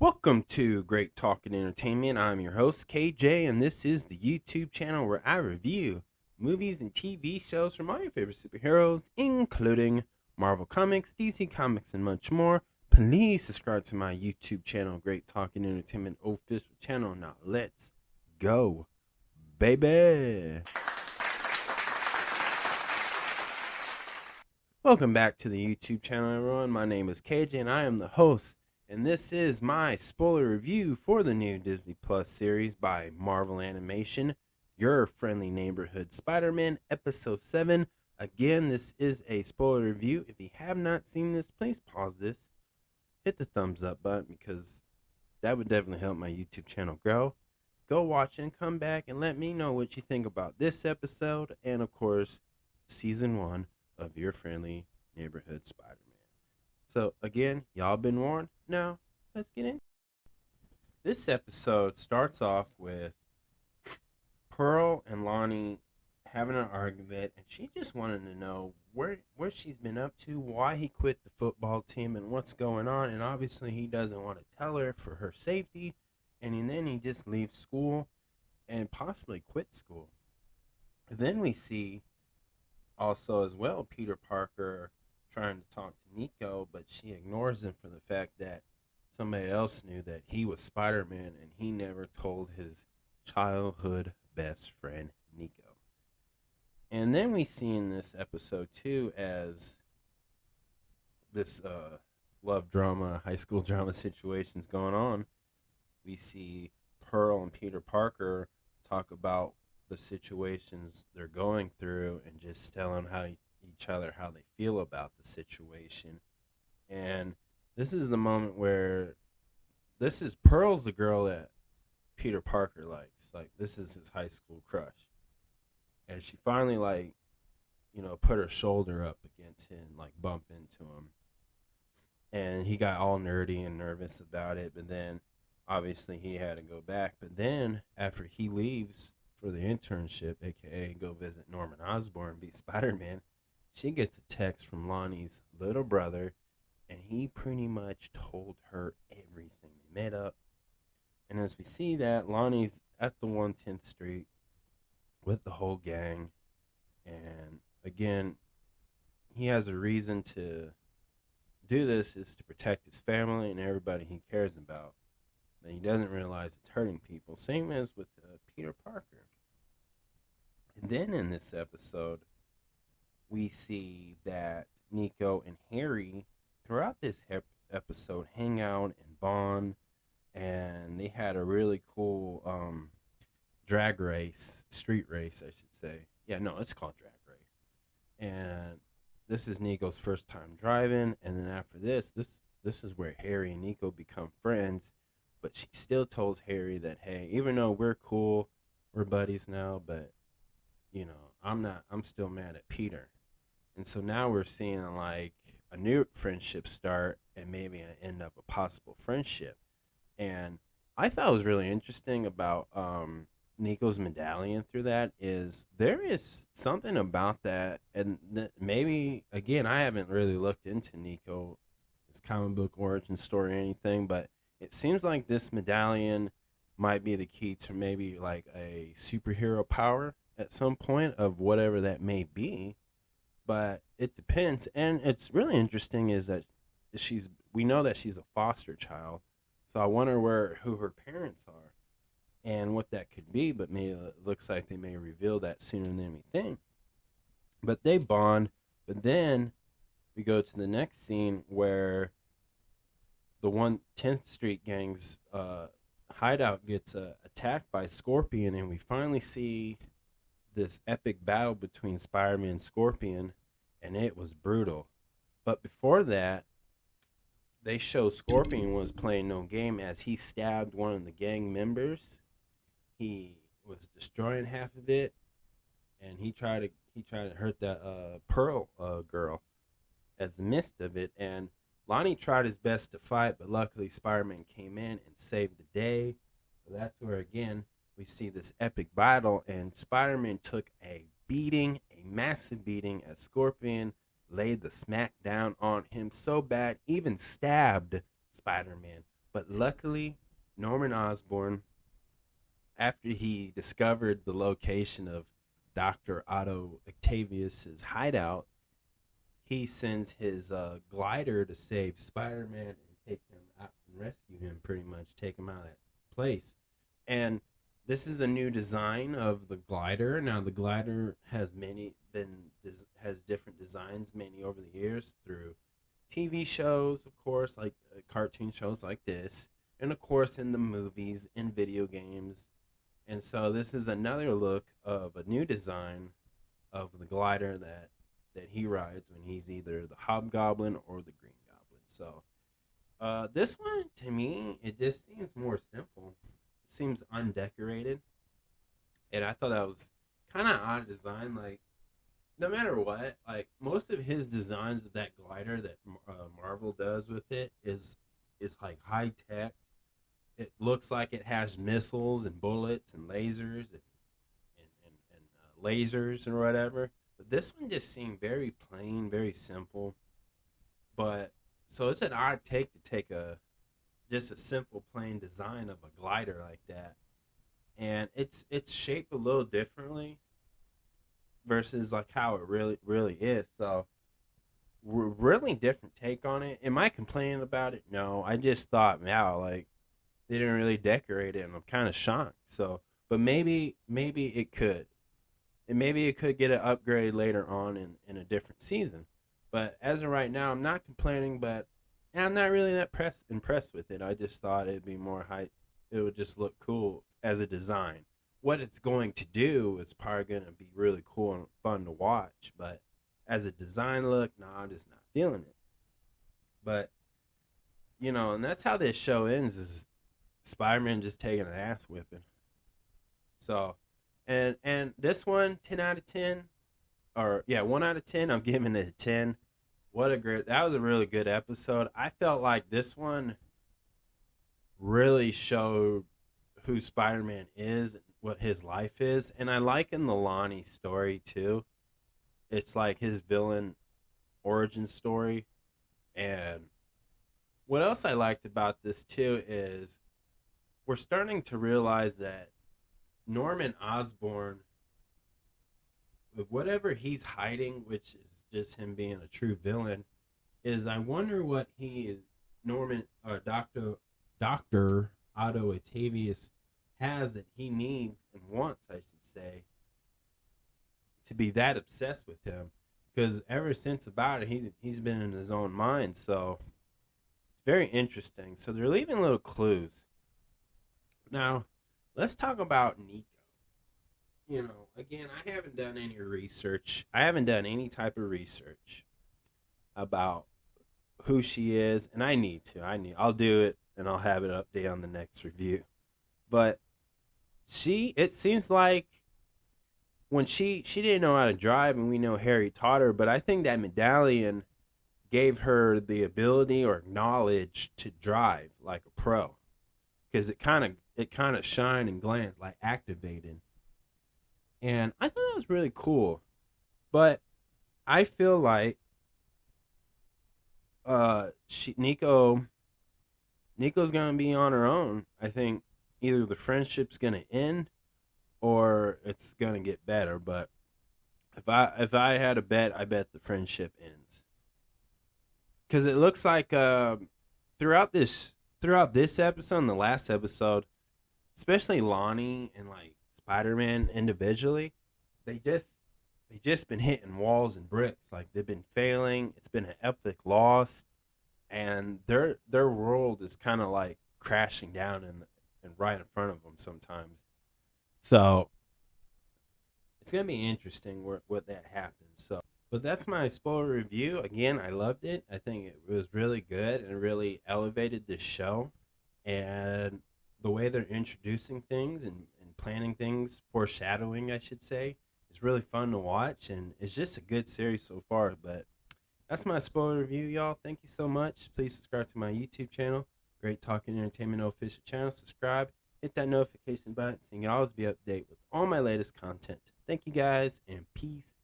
Welcome to Great Talk and Entertainment. I'm your host, KJ, and this is the YouTube channel where I review movies and TV shows from all your favorite superheroes, including Marvel Comics, DC Comics, and much more. Please subscribe to my YouTube channel, Great Talk and Entertainment official channel. Now, let's go, baby. Welcome back to the YouTube channel, everyone. My name is KJ, and I am the host. And this is my spoiler review for the new Disney Plus series by Marvel Animation, Your Friendly Neighborhood Spider-Man, Episode 7. Again, this is a spoiler review. If you have not seen this, please pause this. Hit the thumbs up button because that would definitely help my YouTube channel grow. Go watch and come back and let me know what you think about this episode and, of course, Season 1 of Your Friendly Neighborhood Spider-Man. So, again, y'all been warned. Now, let's get in. This episode starts off with Pearl and Lonnie having an argument, and she just wanted to know where she's been up to, why he quit the football team, and what's going on. And obviously, he doesn't want to tell her for her safety, and then he just leaves school and possibly quit school. And then we see also as well Peter Parker trying to talk to Nico, but she ignores him for the fact that somebody else knew that he was Spider-Man and he never told his childhood best friend Nico. And then we see in this episode too, as this love drama, high school drama situation's going on, we see Pearl and Peter Parker talk about the situations they're going through and just telling each other how they feel about the situation. And this is the moment where Pearl's the girl that Peter Parker likes. Like, this is his high school crush. And she finally, put her shoulder up against him, bump into him. And he got all nerdy and nervous about it. But then, obviously, he had to go back. But then, after he leaves for the internship, a.k.a. go visit Norman Osborn, be Spider-Man, she gets a text from Lonnie's little brother, and he pretty much told her everything. They met up, and as we see that, Lonnie's at the 110th Street with the whole gang, and again, he has a reason to do this, is to protect his family and everybody he cares about. And he doesn't realize it's hurting people, same as with Peter Parker. And then in this episode, we see that Nico and Harry, throughout this episode, hang out and bond, and they had a really cool street race, I should say. Yeah, no, it's called drag race. And this is Nico's first time driving, and then after this is where Harry and Nico become friends, but she still tells Harry that, hey, even though we're cool, we're buddies now, but, I'm still mad at Peter. And so now we're seeing a new friendship start and maybe end up a possible friendship. And I thought it was really interesting about Nico's medallion through that is there is something about that. And maybe, again, I haven't really looked into Nico, his comic book origin story or anything, but it seems like this medallion might be the key to maybe a superhero power at some point of whatever that may be. But it depends, and it's really interesting is that we know that she's a foster child, so I wonder who her parents are and what that could be, but maybe it looks like they may reveal that sooner than we think. But they bond, but then we go to the next scene where the 110th Street gang's hideout gets attacked by Scorpion, and we finally see this epic battle between Spider-Man and Scorpion, and it was brutal. But before that, they show Scorpion was playing no game as he stabbed one of the gang members. He was destroying half of it, and he tried to hurt that Pearl girl as the midst of it. And Lonnie tried his best to fight, but luckily Spider-Man came in and saved the day. So that's where, again, we see this epic battle, and Spider-Man took a massive beating, as Scorpion laid the smack down on him so bad, even stabbed Spider-Man But luckily, Norman Osborn, after he discovered the location of Dr. Otto Octavius's hideout, he sends his glider to save Spider-Man and take him out and rescue him, pretty much take him out of that place. And this is a new design of the glider. Now the glider has different designs many over the years through TV shows, of course, like cartoon shows like this, and of course in the movies and video games. And so this is another look of a new design of the glider that he rides when he's either the Hobgoblin or the Green Goblin. So this one, to me, it just seems more simple. It seems undecorated. And I thought that was kind of odd design. Like, no matter what, like, most of his designs of that glider that Marvel does with it is like high tech. It looks like it has missiles and bullets and lasers and lasers or whatever. But this one just seemed very plain, very simple. But so it's an odd take to take just a simple plain design of a glider like that, and it's shaped a little differently versus like how it really is. So really different take on it. Am I complaining about it? No, I just thought, wow, like they didn't really decorate it, and I'm kind of shocked. So, but maybe it could. And maybe it could get an upgrade later on in a different season. But as of right now, I'm not complaining, but I'm not really that impressed with it. I just thought it'd be more hype. It would just look cool as a design. What it's going to do is probably going to be really cool and fun to watch. But as a design look, no, I'm just not feeling it. But, and that's how this show ends, is Spider-Man just taking an ass whipping. So... And this one, 10 out of 10, or yeah, 1 out of 10, I'm giving it a 10. That was a really good episode. I felt like this one really showed who Spider-Man is, and what his life is. And I like in the Lonnie story too. It's like his villain origin story. And what else I liked about this too is we're starting to realize that Norman Osborn, with whatever he's hiding, which is just him being a true villain, is I wonder what Dr. Otto Octavius has that he needs and wants, I should say, to be that obsessed with him. Because ever since about it, he's been in his own mind. So it's very interesting. So they're leaving little clues. Now, let's talk about Nico. Again, I haven't done any research. I haven't done any type of research about who she is, and I need to. I'll do it, and I'll have it update on the next review. But it seems like when she didn't know how to drive, and we know Harry taught her, but I think that medallion gave her the ability or knowledge to drive like a pro, because it kind of shined and glanced, like activated. And I thought that was really cool. But I feel like Nico's gonna be on her own. I think either the friendship's gonna end or it's gonna get better. But if I had a bet, I bet the friendship ends. Because it looks like throughout this episode and the last episode, especially Lonnie and like Spider-Man individually, they just been hitting walls and bricks. Like they've been failing. It's been an epic loss, and their world is kind of like crashing down and right in front of them sometimes. So it's gonna be interesting what that happens. So, but that's my spoiler review. Again, I loved it. I think it was really good and really elevated this show, and the way they're introducing things and planning things, foreshadowing, I should say, is really fun to watch, and it's just a good series so far. But that's my spoiler review, y'all. Thank you so much. Please subscribe to my YouTube channel, Great Talking Entertainment official channel. Subscribe, hit that notification button, so you can always be updated with all my latest content. Thank you guys, and peace